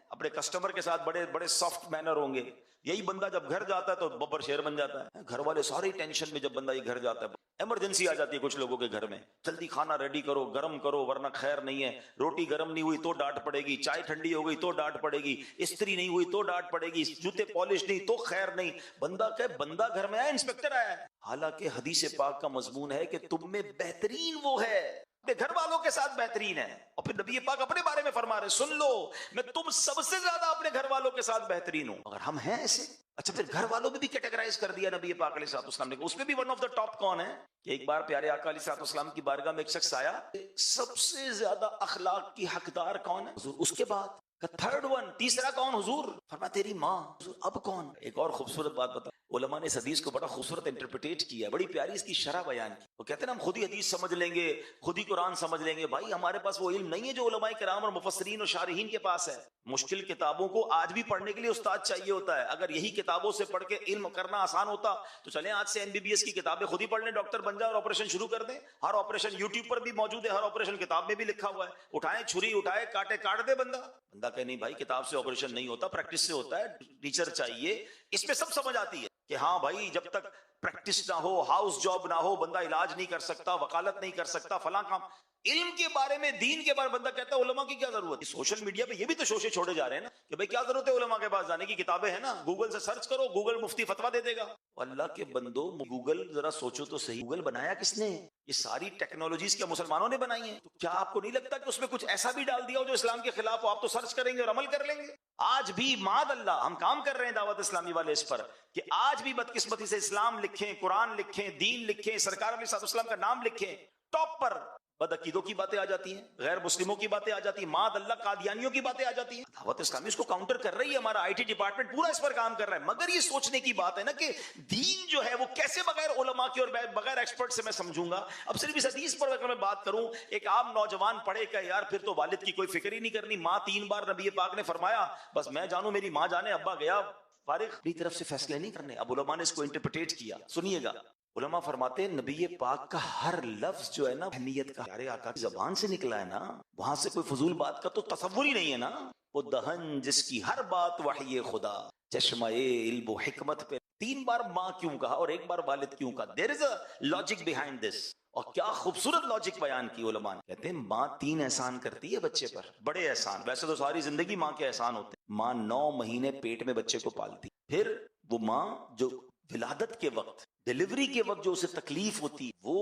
اپنے کسٹمر کے ساتھ بڑے بڑے سافٹ مینر ہوں گے. یہی بندہ جب گھر جاتا ہے تو ببر شیر بن جاتا ہے. گھر والے ساری ٹینشن میں جب بندہ یہ گھر جاتا ہے. ایمرجنسی آ جاتی ہے کچھ لوگوں کے گھر میں، جلدی کھانا ریڈی کرو، گرم کرو ورنہ خیر نہیں ہے. روٹی گرم نہیں ہوئی تو ڈانٹ پڑے گی، چائے ٹھنڈی ہو گئی تو ڈانٹ پڑے گی، استری نہیں ہوئی تو ڈانٹ پڑے گی، جوتے پالش نہیں تو خیر نہیں. بندہ کہ بندہ گھر میں آیا، انسپیکٹر آیا ہے. حالانکہ حدیث پاک کا مضمون ہے کہ تم میں بہترین وہ ہے اپنے گھر والوں کے ساتھ بہترین ہے. اور پھر نبی پاک اپنے بارے میں فرما رہے، سن لو میں تم سب سے زیادہ اپنے گھر والوں کے ساتھ بہترین ہوں. اگر ہم ہیں ایسے، اچھا پھر گھر والوں میں بھی کیٹیگرائز کر دیا نبی پاک علیہ الصلوۃ والسلام نے. اس میں بھی ون آف دا ٹاپ کون ہے کہ ایک بار پیارے آقا علیہ الصلوۃ والسلام کی بارگاہ میں ایک شخص آیا، سب سے زیادہ اخلاق کی حقدار کون ہے حضور؟ اس کے بعد تھرڈ ون، تیسرا کون حضور؟ فرمایا تیری ماں. حضور اب کون؟ ایک اور خوبصورت بات بتا، علماء نے اس حدیث کو بڑا خوبصورت انٹرپریٹ کیا، بڑی پیاری اس کی شرح بیان کی. وہ کہتے ہیں نا ہم خود ہی حدیث سمجھ لیں گے، خود ہی قرآن سمجھ لیں گے. بھائی ہمارے پاس وہ علم نہیں ہے جو علماء کرام اور مفسرین اور شارحین کے پاس ہے. مشکل کتابوں کو آج بھی پڑھنے کے لیے استاد چاہیے ہوتا ہے. اگر یہی کتابوں سے پڑھ کے علم کرنا آسان ہوتا تو چلیں آج سے MBBS کی کتابیں خود ہی پڑھ لیں، ڈاکٹر بن جائے اور آپریشن شروع کر دیں. ہر آپریشن یوٹیوب پر بھی موجود ہے، ہر آپریشن کتاب میں بھی لکھا ہوا ہے. اٹھائیں چھری، اٹھائے کاٹے، کاٹ دے. بندہ کہ نہیں بھائی کتاب سے آپریشن نہیں ہوتا، پریکٹس سے ہوتا ہے، ٹیچر چاہیے. اس میں سب سمجھ آتی ہے کہ ہاں بھائی جب تک پریکٹس نہ ہو، ہاؤس جاب نہ ہو، بندہ علاج نہیں کر سکتا، وکالت نہیں کر سکتا، فلاں کام. علم کے بارے میں، دین کے بارے میں بندہ کہتا ہے علماء کی کیا ضرورت ہے؟ سوشل میڈیا پہ یہ بھی تو شوشے چھوڑے جا رہے ہیں نا کہ بھائی کیا ضرورت ہے علماء کے پاس جانے کی، کتابیں ہیں نا، گوگل سے سرچ کرو، گوگل مفتی فتویٰ دے دے گا. اللہ کے بندو، گوگل ذرا سوچو تو صحیح، گوگل بنایا کس نے؟ یہ ساری ٹیکنالوجیز کیا مسلمانوں نے بنائی ہیں؟ تو کیا آپ کو نہیں لگتا کہ اس میں کچھ ایسا بھی ڈال دیا ہو جو اسلام کے خلاف ہو؟ آپ تو سرچ کریں گے اور عمل کر لیں گے. آج بھی معاذ اللہ ہم کام کر رہے ہیں دعوت اسلامی والے اس پر کہ آج بھی بدقسمتی سے اسلام لکھیں، قرآن لکھیں، دین لکھیں، سرکار علیہ الصلوۃ والسلام کا نام لکھیں، ٹاپ پر بدعقیدوں کی باتیں آ جاتی ہیں, غیر مسلموں کی باتیں آ جاتی ہیں, ماد اللہ قادیانیوں کی باتیں آ جاتی ہیں. دعوت اسلامی اس کو کاؤنٹر کر رہی ہے, ہمارا آئی ٹی ڈپارٹمنٹ پورا اس پر کام کر رہا ہے. مگر یہ سوچنے کی بات ہے نا کہ دین جو ہے وہ کیسے بغیر علماء کے اور بغیر ایکسپرٹ سے میں سمجھوں گا. اب صرف اس حدیث پر اگر میں بات کروں, ایک عام نوجوان پڑھے کہ یار پھر تو والد کی کوئی فکر ہی نہیں کرنی, ماں 3 بار نبی پاک نے فرمایا بس میں جانوں میری ماں جانے, ابا گیا فارغ, اپنی طرف سے فیصلے نہیں کرنے. اب علماء نے اس کو انٹرپریٹ کیا, سنیے گا. علماء فرماتے ہیں نبی پاک کا ہر لفظ جو ہے نا اہمیت کا, پیارے آقا کی زبان سے نکلا ہے نا, وہاں سے کوئی فضول بات کا تو تصور ہی نہیں ہے نا. وہ دہن جس کی ہر بات وحی خدا, چشمہ علم و حکمت پہ 3 بار ماں کیوں کہا اور 1 بار والد کیوں کہا؟ دیر از اے لاجک بیہائنڈ دس. اور کیا خوبصورت لاجک بیان کی علماء نے. کہتے ہیں ماں 3 احسان کرتی ہے بچے پر, بڑے احسان. ویسے تو ساری زندگی ماں کے احسان ہوتے ہیں. ماں 9 مہینے پیٹ میں بچے کو پالتی, پھر وہ ماں جو ولادت کے وقت, ڈیلیوری کے وقت جو اسے تکلیف ہوتی ہے وہ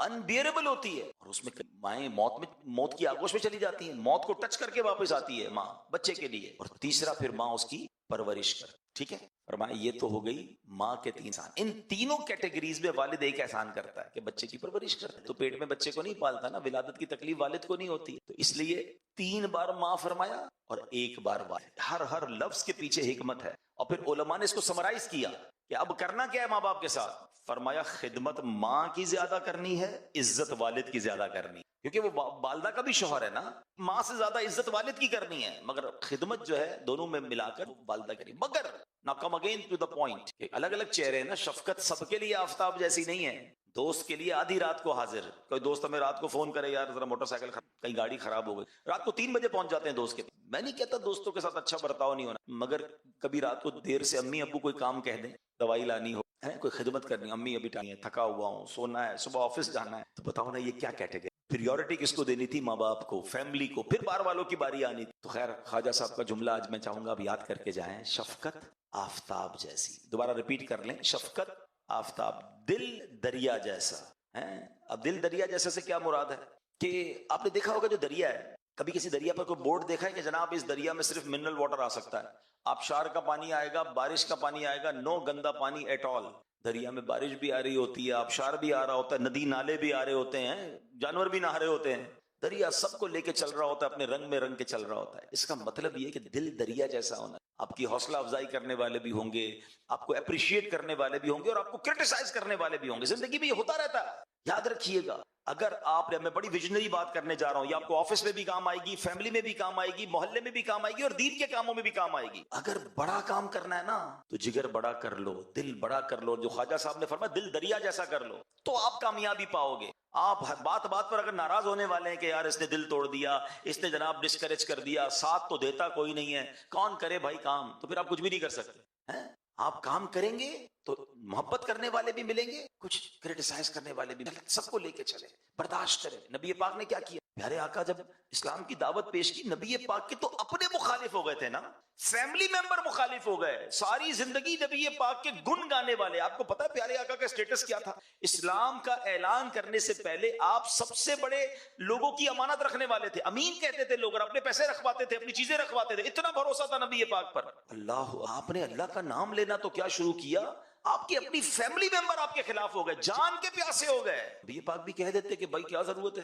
انبیئربل ہوتی ہے, اور اس میں مائیں موت کی آگوش میں چلی جاتی ہیں, موت کو ٹچ کر کے واپس آتی ہے ماں بچے کے لیے. اور تیسرا پھر ماں اس کی پرورش کر. ٹھیک ہے, فرمایا یہ تو ہو گئی ماں کے 3 احسان. ان تینوں کیٹیگریز میں والد ایک احسان کرتا ہے کہ بچے کی پرورش کرتا ہے. تو پیٹ میں بچے کو نہیں پالتا نا, ولادت کی تکلیف والد کو نہیں ہوتی, تو اس لیے 3 بار ماں فرمایا اور 1 بار والد. ہر لفظ کے پیچھے حکمت ہے. اور پھر علماء نے اس کو سمرائز کیا کہ اب کرنا کیا ہے ماں باپ کے ساتھ. فرمایا خدمت ماں کی زیادہ کرنی ہے, عزت والد کی زیادہ کرنی, کیونکہ وہ والدہ کا بھی شوہر ہے نا. ماں سے زیادہ عزت والد کی کرنی ہے, مگر خدمت جو ہے دونوں میں ملا کر والدہ کرنی. مگر نا come again to the point, الگ الگ چہرے ہیں نا. شفقت سب کے لیے آفتاب جیسی نہیں ہے. دوست کے لیے آدھی رات کو حاضر, کوئی دوست ہمیں رات کو فون کرے یار ذرا موٹر سائیکل کہیں گاڑی خراب ہو گئی, رات کو 3 بجے پہنچ جاتے ہیں دوست کے. میں نہیں کہتا دوستوں کے ساتھ اچھا برتاؤ نہیں ہونا, مگر کبھی رات کو دیر سے امی ابو کوئی کام کہہ دیں, دوائی لانی ہو, ہے کوئی خدمت کرنی, امی ابھی ٹائم ہے, تھکا ہوا ہوں, سونا ہے, صبح آفس جانا ہے, تو بتاؤ نا یہ کیا کیٹیگری. پریورٹی کس کو دینی تھی؟ ماں باپ کو, فیملی کو, پھر بار والوں کی باری آنی تھی. تو خیر خواجہ صاحب کا جملہ آج میں چاہوں گا اب یاد کر کے جائیں, شفقت آفتاب جیسی. دوبارہ ریپیٹ کر لیں, شفقت آفتاب, دل دریا جیسا. اب دل دریا جیسا سے کیا مراد ہے کہ آپ نے دیکھا ہوگا جو دریا ہے, کبھی کسی دریا پر کوئی بورڈ دیکھا ہے کہ جناب اس دریا میں صرف منرل واٹر آ سکتا ہے, آبشار کا پانی آئے گا, بارش کا پانی آئے گا, نو گندا پانی ایٹ آل. دریا میں بارش بھی آ رہی ہوتی ہے, آبشار بھی آ رہا ہوتا ہے, ندی نالے بھی آ رہے ہوتے ہیں, جانور بھی نہا رہے ہوتے ہیں. دریا سب کو لے کے چل رہا ہوتا ہے, اپنے رنگ میں رنگ کے چل رہا ہوتا ہے. اس کا مطلب یہ کہ دل دریا جیسا ہونا. آپ کی حوصلہ افزائی کرنے والے بھی ہوں گے, آپ کو اپریشیٹ کرنے والے بھی ہوں گے, اور آپ کو کرٹیسائز کرنے والے بھی ہوں گے. زندگی میں یہ ہوتا رہتا ہے, یاد رکھیے گا. اگر آپ, میں بڑی ویژنری بات کرنے جا رہا ہوں, یہ آپ کو آفس میں بھی کام آئے گی, فیملی میں بھی کام آئے گی, محلے میں بھی کام آئے گی, اور دین کے کاموں میں بھی کام آئے گی. اگر بڑا کام کرنا ہے نا تو جگر بڑا کر لو, دل بڑا کر لو. جو خواجہ صاحب نے فرمایا دل دریا جیسا کر لو, تو آپ کامیابی پاؤ گے. آپ بات بات پر اگر ناراض ہونے والے ہیں کہ یار اس نے دل توڑ دیا, اس نے جناب ڈسکریج کر دیا, ساتھ تو دیتا کوئی نہیں ہے, کون کرے بھائی کام, تو پھر آپ کچھ بھی نہیں کر سکتے. آپ کام کریں گے تو محبت کرنے والے بھی ملیں گے, کچھ کرٹیسائز کرنے والے بھی, سب کو لے کے چلے, برداشت کریں. نبی پاک نے کیا کیا؟ پیارے آقا جب اسلام کی دعوت پیش کی, نبی پاک کے تو اپنے مخالف ہو گئے تھے نا, فیملی ممبر مخالف ہو گئے, ساری زندگی نبی پاک کے گن گانے والے. آپ کو پتا ہے پیارے آقا کا اسٹیٹس کیا تھا؟ اسلام کا اعلان کرنے سے پہلے آپ سب سے بڑے لوگوں کی امانت رکھنے والے تھے, امین کہتے تھے لوگ, اور اپنے پیسے رکھواتے تھے, اپنی چیزیں رکھواتے تھے. اتنا بھروسہ تھا نبی پاک پر. اللہ, آپ نے اللہ کا نام لینا تو کیا شروع کیا, آپ کی اپنی فیملی ممبر آپ کے خلاف ہو گئے, جان کے پیاسے ہو گئے. نبی پاک بھی کہہ دیتے کہ بھائی کیا ضرورت ہے,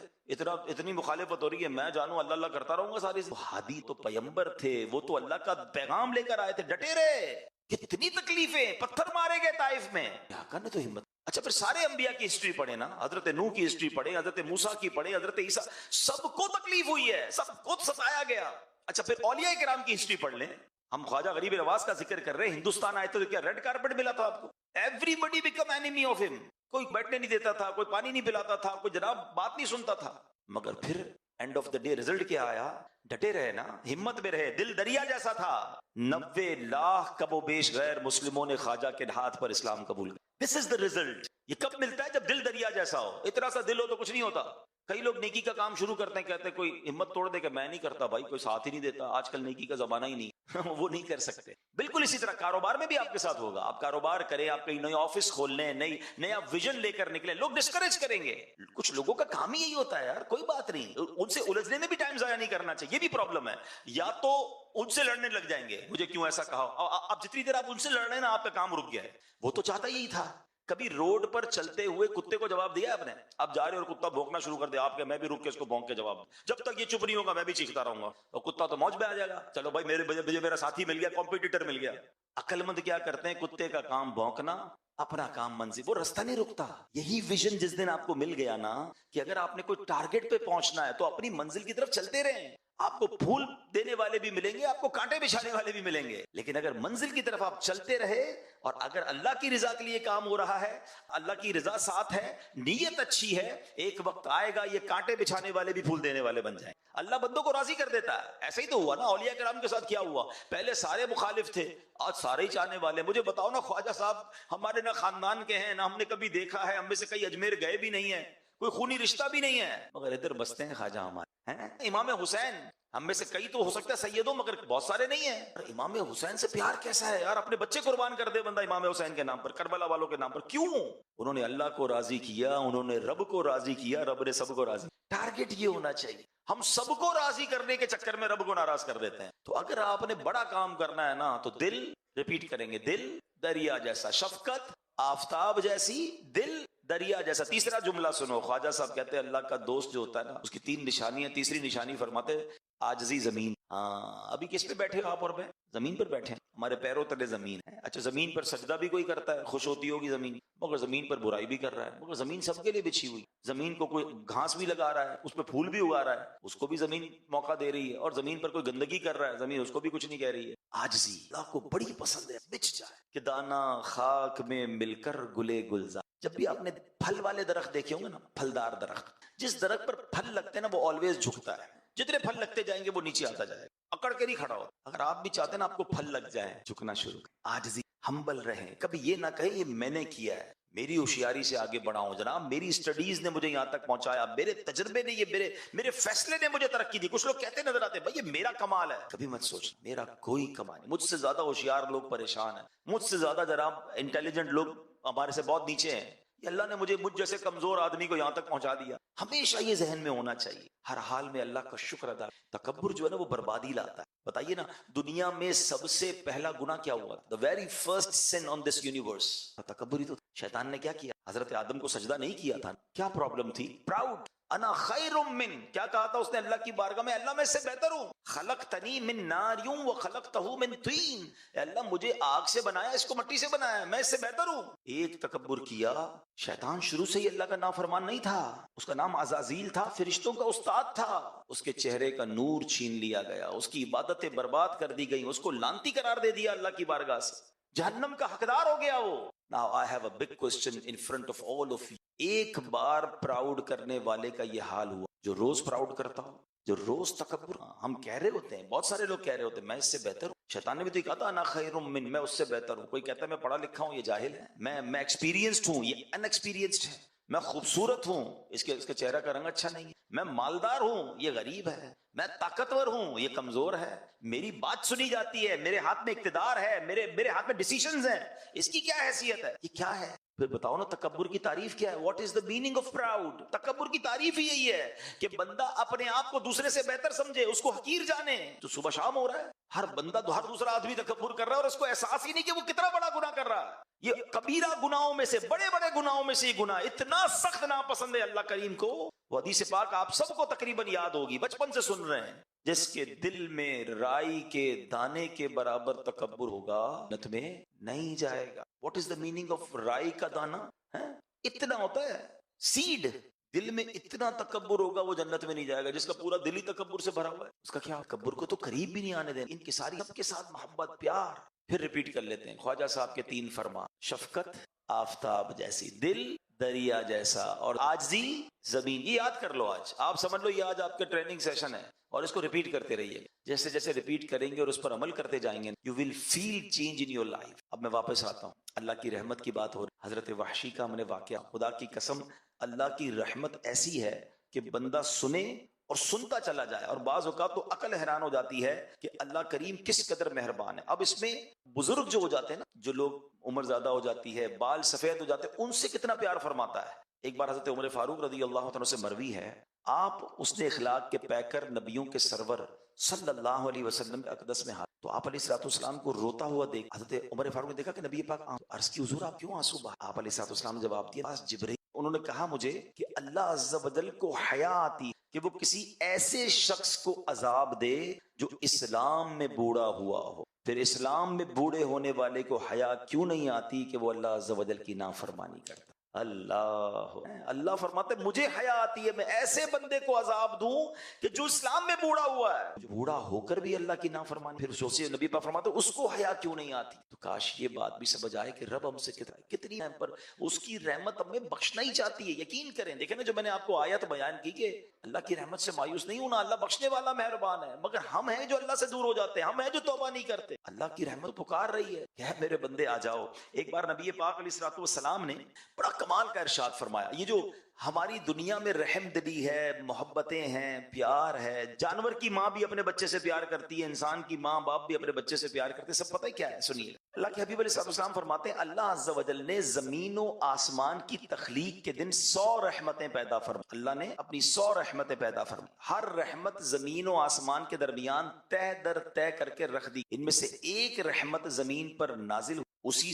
اتنی مخالفت ہو رہی ہے, میں جانوں اللہ اللہ کرتا رہوں گا ساری. ہادی تو پیمبر تھے, وہ تو اللہ کا پیغام لے کر آئے تھے, ڈٹے رہے. کتنی تکلیفیں, پتھر مارے گئے طائف میں, آقا نے تو ہمت. اچھا پھر سارے انبیاء کی ہسٹری پڑھیں نا, حضرت نوح کی ہسٹری پڑھیں, حضرت موسیٰ کی پڑھیں, حضرت عیسیٰ, سب کو تکلیف ہوئی ہے, سب کو ستایا گیا. اچھا پھر اولیاء کرام کی ہسٹری پڑھ لیں. ہم خواجہ غریب نواز کا ذکر کر رہے ہیں, ہندوستان آئے تو کیا ریڈ کارپٹ ملا تھا آپ کو؟ ایوری بیکم اینیمی آف ہم. کوئی بیٹھنے نہیں دیتا تھا, کوئی پانی نہیں پلاتا تھا, کوئی جناب بات نہیں سنتا تھا. مگر پھر and of the day result کیا آیا؟ ڈٹے رہے نا, ہمت میں رہے, دل دریا جیسا تھا. 90 لاکھ کم و بیش غیر مسلموں نے خواجہ کے ہاتھ پر اسلام قبول کیا. دس از دا ریزلٹ. یہ کب ملتا ہے؟ جب دل دریا جیسا ہو. اتنا سا دل ہو تو کچھ نہیں ہوتا. کئی لوگ نیکی کا کام شروع کرتے ہیں, کہتے ہیں کوئی ہمت توڑ دے کہ میں نہیں کرتا, بھائی کوئی ساتھ ہی نہیں دیتا, آج کل نیکی کا زمانہ ہی نہیں. وہ نہیں کر سکتے. بالکل اسی طرح کاروبار میں بھی آپ کے ساتھ ہوگا. آپ کاروبار کریں, آپ کہیں نئی آفس کھول لیں, نیا ویژن لے کر نکلیں, لوگ ڈسکریج کریں گے. کچھ لوگوں کا کام ہی یہی ہوتا ہے یار, کوئی بات نہیں, ان سے الجھنے میں بھی ٹائم ضائع نہیں کرنا چاہیے. یہ بھی پرابلم ہے, یا تو ان سے لڑنے لگ جائیں گے, مجھے کیوں ایسا کہا. اب جتنی دیر آپ ان سے لڑ رہے ہیں نا, آپ کا کام رک گیا ہے. وہ تو چاہتا یہی تھا کبھی روڈ پر چلتے ہوئے کتے کو جواب دیا آپ نے؟ آپ جا رہے اور کتا بھونکنا شروع کر دیا، آپ کہ میں بھی رک کے اس کو بھونک کے جواب دوں، جب تک یہ چپ نہیں ہوگا میں بھی چیختا رہوں گا، اور کتا تو موج میں آ جائے گا، چلو بھائی میرا ساتھی مل گیا، کمپیٹیٹر مل گیا۔ عقل مند کیا کرتے ہیں؟ کتے کا کام بھونکنا، اپنا کام منزل، وہ رستہ نہیں رکتا۔ یہی ویژن جس دن آپ کو مل گیا نا کہ اگر آپ نے کوئی ٹارگٹ پہ پہنچنا ہے تو اپنی منزل کی طرف چلتے رہیں، آپ کو پھول دینے والے بھی ملیں گے، آپ کو کانٹے بچھانے والے بھی ملیں گے، لیکن اگر منزل کی طرف آپ چلتے رہے اور اگر اللہ کی رضا کے لیے کام ہو رہا ہے، اللہ کی رضا ساتھ ہے، نیت اچھی ہے، ایک وقت آئے گا یہ کانٹے بچھانے والے بھی پھول دینے والے بن جائیں۔ اللہ بندوں کو راضی کر دیتا ہے، ایسا ہی تو ہوا نا اولیاء کرام کے ساتھ۔ کیا ہوا؟ پہلے سارے مخالف تھے، آج سارے ہی چاہنے والے۔ مجھے بتاؤ نا، خواجہ صاحب ہمارے نہ خاندان کے ہیں، نہ ہم نے کبھی دیکھا ہے، ہم میں سے کئی اجمیر گئے بھی نہیں ہیں، کوئی خونی رشتہ بھی نہیں ہے، مگر ادھر بستے ہیں خواجہ ہمارے ہیں۔ امام حسین ہم میں سے کئی تو ہو سکتا ہے سیدوں، مگر بہت سارے نہیں ہیں۔ امام حسین سے پیار کیسا ہے یار، اپنے بچے قربان کر دے بندہ امام حسین کے نام پر، کربلا والوں کے نام پر۔ کیوں؟ انہوں نے اللہ کو راضی کیا، انہوں نے رب کو راضی کیا، رب نے سب کو راضی۔ ٹارگٹ یہ ہونا چاہیے، ہم سب کو راضی کرنے کے چکر میں رب کو ناراض کر دیتے ہیں۔ تو اگر آپ نے بڑا کام کرنا ہے نا تو دل، ریپیٹ کریں گے، دل دریا جیسا، شفقت آفتاب جیسی، دل دریا جیسا۔ تیسرا جملہ سنو، خواجہ صاحب کہتے ہیں اللہ کا دوست جو ہوتا ہے نا اس کی 3 نشانیاں۔ تیسری نشانی فرماتے عاجزی زمین۔ ہاں، ابھی کس پہ بیٹھے ہو آپ اور میں؟ زمین پر بیٹھے ہیں، ہمارے پیروں تلے زمین ہے۔ اچھا، زمین پر سجدہ بھی کوئی کرتا ہے، خوش ہوتی ہوگی زمین، مگر زمین پر برائی بھی کر رہا ہے۔ مگر زمین سب کے لیے بچھی ہوئی، زمین کو کوئی گھاس بھی لگا رہا ہے، اس پہ پھول بھی اگا رہا ہے، اس کو بھی زمین موقع دے رہی ہے، اور زمین پر کوئی گندگی کر رہا ہے، زمین اس کو بھی کچھ نہیں کہہ رہی ہے۔ عاجزی اللہ کو بڑی پسند ہے، بچ جائے کہ دانا خاک میں مل کر گلے گلزار۔ جب بھی آپ نے پھل والے درخت دیکھے ہوں گے نا، پھلدار درخت، جس درخت پر پھل لگتے ہیں نا وہ آلویز جھکتا ہے، جتنے پھل لگتے جائیں گے وہ نیچے آتا جائے گا، اکڑ کے نہیں کھڑا ہوتا۔ اگر آپ بھی چاہتے ہیں نا آپ کو پھل لگ جائے، جھکنا شروع کریں، عاجزی، ہمبل رہیں۔ کبھی یہ نہ کہیں یہ میں نے کیا ہے، میری ہوشیاری سے آگے بڑھا ہوں جناب، میری اسٹڈیز نے مجھے یہاں تک پہنچایا، میرے تجربے نے، یہ میرے فیصلے نے مجھے ترقی دی۔ کچھ لوگ کہتے نظر آتے بھائی یہ میرا کمال ہے، کبھی مت سوچ میرا کوئی کمال نہیں۔ مجھ سے زیادہ ہوشیار لوگ پریشان ہیں، مجھ سے زیادہ جناب انٹیلیجنٹ لوگ ہمارے سے بہت نیچے ہیں، یہ اللہ نے مجھ جیسے کمزور آدمی کو یہاں تک پہنچا دیا۔ ہمیشہ یہ ذہن میں ہونا چاہیے، ہر حال میں اللہ کا شکر ادا۔ تکبر جو ہے نا وہ بربادی لاتا ہے۔ بتائیے نا، دنیا میں سب سے پہلا گناہ کیا ہوا؟ The very first sin on this universe، تکبر ہی تو۔ شیطان نے کیا کیا؟ حضرت آدم کو سجدہ نہیں کیا تھا، کیا پرابلم تھی؟ پراؤڈ۔ انا خیر من، کیا کہا تھا اس نے اللہ کی بارگاہ میں؟ اللہ میں سے بہتر ہوں۔ خلقتنی من نار وخلقتہ من طین، اے اللہ مجھے آگ سے بنایا، اس کو مٹی سے بنایا، میں اس سے بہتر ہوں۔ ایک تکبر کیا۔ شیطان شروع سے ہی اللہ کا نافرمان نہیں تھا، اس کا نام عزازیل تھا، فرشتوں کا استاد تھا۔ اس کے چہرے کا نور چھین لیا گیا، اس کی عبادتیں برباد کر دی گئیں، اس کو لعنتی قرار دے دیا اللہ کی بارگاہ سے، جہنم کا حقدار ہو گیا وہ۔ Now I have a big question in front of all of you۔ ایک بار پراؤڈ کرنے والے کا یہ حال ہوا، جو روز پراؤڈ کرتا ہو، جو روز تکبر۔ ہم کہہ رہے ہوتے ہیں، بہت سارے لوگ کہہ رہے ہوتے ہیں میں اس سے بہتر ہوں۔ شیطان نے بھی تو کہا تھا انا خیر من، میں اس سے بہتر ہوں۔ کوئی کہتا ہے میں پڑھا لکھا ہوں، یہ جاہل ہے۔ میں ایکسپیرینسڈ ہوں، یہ ان ایکسپیرینسڈ ہے۔ میں خوبصورت ہوں، اس کے چہرہ کا رنگ اچھا نہیں ہے۔ میں مالدار ہوں، یہ غریب ہے۔ میں طاقتور ہوں، یہ کمزور ہے۔ میری بات سنی جاتی ہے، میرے ہاتھ میں اقتدار ہے، میرے ہاتھ میں ڈیسیژنز ہیں، اس کی کیا حیثیت ہے؟ یہ کیا ہے؟ پھر بتاؤ نا تکبر کی تعریف کیا ہے؟ What is the meaning of proud? تکبر کی تعریف ہی یہی ہے کہ بندہ اپنے آپ کو دوسرے سے بہتر سمجھے، اس کو حقیر جانے۔ تو صبح شام ہو رہا ہے، ہر بندہ تو ہر دوسرا آدمی تکبر کر رہا ہے اور اس کو احساس ہی نہیں کہ وہ کتنا بڑا گناہ کر رہا ہے۔ یہ کبیرہ گناہوں میں سے، بڑے بڑے گناہوں میں سے یہ گناہ اتنا سخت ناپسند ہے اللہ کریم کو۔ وہ حدیث پاک آپ سب کو تقریباً یاد ہوگی، بچپن سے سن رہے ہیں، جس کے دل میں رائی کے دانے کے برابر تکبر ہوگا جنت میں نہیں جائے گا۔ What is the meaning of رائی کا دانا؟ اتنا ہوتا ہے سیڈ، دل میں اتنا تکبر ہوگا وہ جنت میں نہیں جائے گا۔ جس کا پورا دل ہی تکبر سے بھرا ہوا ہے اس کا کیا؟ تکبر کو تو قریب بھی نہیں آنے دیں۔ ان کی ساری سب کے ساتھ محبت، پیار۔ پھر ریپیٹ کر لیتے ہیں خواجہ صاحب کے 3 فرمان، شفقت آفتاب جیسی، دل دریا جیسا، اور عاجزی زمین۔ یہ یاد کر لو، آج آپ سمجھ لو یہ آج آپ کا ٹریننگ سیشن ہے، اور اس کو ریپیٹ کرتے رہیے۔ جیسے جیسے ریپیٹ کریں گے اور اس پر عمل کرتے جائیں گے، you will feel change in your life. اب میں واپس آتا ہوں، اللہ کی رحمت کی بات ہو رہی، حضرت وحشی کا ہم نے واقعہ۔ خدا کی قسم اللہ کی رحمت ایسی ہے کہ بندہ سنے اور سنتا چلا جائے، اور بعض اوقات تو عقل حیران ہو جاتی ہے کہ اللہ کریم کس قدر مہربان ہے۔ اب اس میں بزرگ جو ہو جاتے ہیں نا، جو لوگ عمر زیادہ ہو جاتی ہے، بال سفید ہو جاتے ہیں، ان سے کتنا پیار فرماتا ہے۔ ایک بار حضرت عمر فاروق رضی اللہ عنہ سے مروی ہے، آپ اس نے اخلاق کے پیکر، نبیوں کے سرور صلی اللہ علیہ وسلم کے اقدس میں ہاتھ، تو آپ علیہ الصلوۃ والسلام کو روتا ہوا دیکھ حضرت عمر فاروق نے دیکھا کہ نبی پاک عرض کی حضور آپ کیوں آنسو بہا؟ آپ علیہ الصلوۃ والسلام نے جواب دیا پاس جبرائیل انہوں نے کہا مجھے کہ اللہ عز و جل کو حیا آتی کہ وہ کسی ایسے شخص کو عذاب دے جو اسلام میں بوڑھا ہوا ہو. پھر اسلام میں بوڑھے ہونے والے کو حیا کیوں نہیں آتی کہ وہ اللہ عز و جل کی نافرمانی کرتا؟ اللہ فرماتے مجھے حیا آتی ہے میں ایسے بندے کو عذاب دوں کہ جو اسلام میں بوڑھا ہوا ہے, جو بوڑھا ہو کر بھی اللہ کی نافرمانی. پھر سوچئے نبی پاک فرماتے اس کو حیا کیوں نہیں آتی؟ تو کاش یہ بات بھی سمجھ آئے کہ رب ہم سے کتنی ہم پر اس کی رحمت ہمیں بخشنا ہی چاہتی ہے. یقین کریں, دیکھیں نا جو میں نے آپ کو آیت بیان کی کہ اللہ کی رحمت سے مایوس نہیں ہونا, اللہ بخشنے والا مہربان ہے, مگر ہم ہیں جو اللہ سے دور ہو جاتے ہیں, ہم ہیں جو توبہ نہیں کرتے. اللہ کی رحمت پکار رہی ہے کہ میرے بندے آ جاؤ. ایک بار نبی پاک علیہ الصلوۃ والسلام نے بڑا کمال کا ارشاد فرمایا. یہ جو ہماری دنیا میں رحم دلی ہے, محبتیں ہیں, پیار ہے, جانور کی ماں بھی اپنے بچے سے پیار کرتی ہے, انسان کی ماں باپ بھی اپنے بچے سے پیار کرتے ہیں, سب پتہ ہے کیا ہے؟ سنیے. اللہ کے حبیب علیہ السلام فرماتے ہیں اللہ عز و جل نے زمین و آسمان کی تخلیق کے دن 100 رحمتیں پیدا فرمائی. اللہ نے اپنی 100 رحمتیں پیدا فرمائی. ہر رحمت زمین و آسمان کے درمیان طے در طے کر کے رکھ دی. ان میں سے ایک رحمت زمین پر نازل اسی